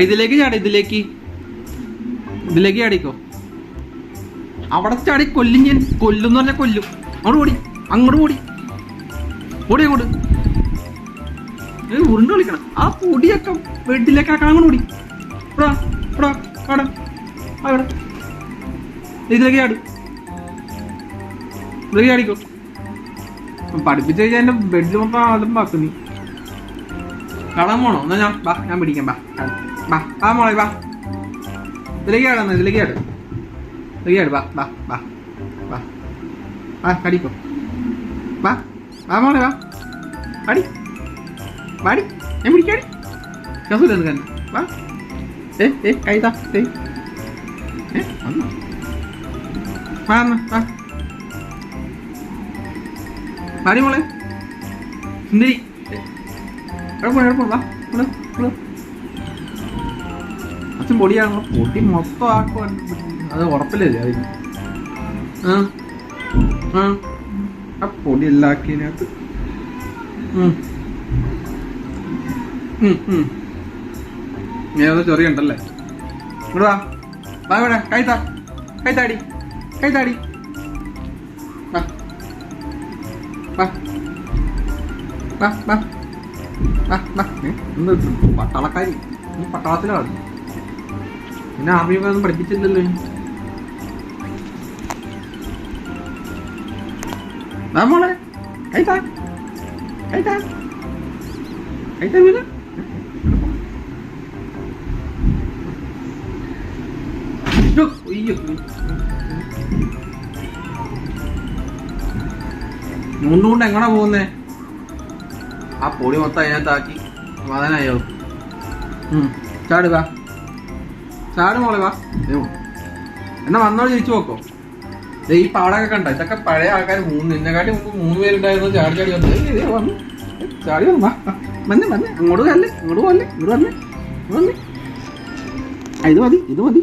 ഇതിലേക്ക് ചാടി, ഇതിലേക്ക് ചാടിക്കോ. അവിടെ ചാടി കൊല്ലും ഞാൻ, കൊല്ലുന്ന് പറഞ്ഞാൽ കൊല്ലും. അങ്ങോട്ട് ഓടി, ഓടി അങ്ങോട്ട്. ഉരുണ്ട് കളിക്കണം. ആ പൊടിയൊക്കെ ബെഡിലേക്ക് ആക്കണം. അങ്ങോട്ട് ഓടി. അവിടെ ഇതിലേക്ക് ചാടി, ഇതിലേക്ക് ചാടിക്കോ. പഠിപ്പിച്ച് കഴിഞ്ഞാൽ എൻ്റെ ബെഡിൽ മൊത്തം ആദ്യം പാക്കും. നീ കാണാൻ പോണോ? എന്നാ ഞാൻ പിടിക്കാം. മോളെ ഇതിലേക്ക് ചാടാ, ഇതിലേക്ക് ചാട്. കടിക്കോ. മോളെ പാടി, ഞാൻ പിടിക്കാടി. ശ്വാസമില്ല നിനക്ക്. കൈതാ പാടി മോളെ സുന്ദരി. അച്ഛൻ പൊടിയാണല്ലോ, പൊടി മൊത്തം ആക്കുവാൻ അത് ഉറപ്പില്ലേ അതിന്. ആ പൊടി എല്ലാം ആക്കിയതിനകത്ത് ഏതോ ചെറിയുണ്ടല്ലേ. ഇവിടെ വാ ഇവിടെ കൈത്താടി പട്ടാളക്കാരി. നീ പട്ടാളത്തിലാണ്, പിന്നെ ആർമിയൊക്കെ ഒന്നും പഠിപ്പിച്ചില്ലല്ലോ. മോളെ കൈത്താ വീട്. മുണ്ടുകൊണ്ട് എങ്ങനാ പോകുന്നേ? ആ പൊടി മൊത്തം അതിനകത്താക്കി മതനായോ. ചാട് മോളെ വാ. എന്നാ വന്നോട് തിരിച്ചു നോക്കോ. ഈ പാടൊക്കെ കണ്ട, ഇതൊക്കെ പഴയ ആൾക്കാർ നിന്നെക്കാട്ടി മുമ്പ് 3 പേരുണ്ടായിരുന്നു. ചാടി വന്നു വന്നേ. അങ്ങോട്ട് പോലെ ഇങ്ങോട്ട് വന്നേ. ഇത് മതി.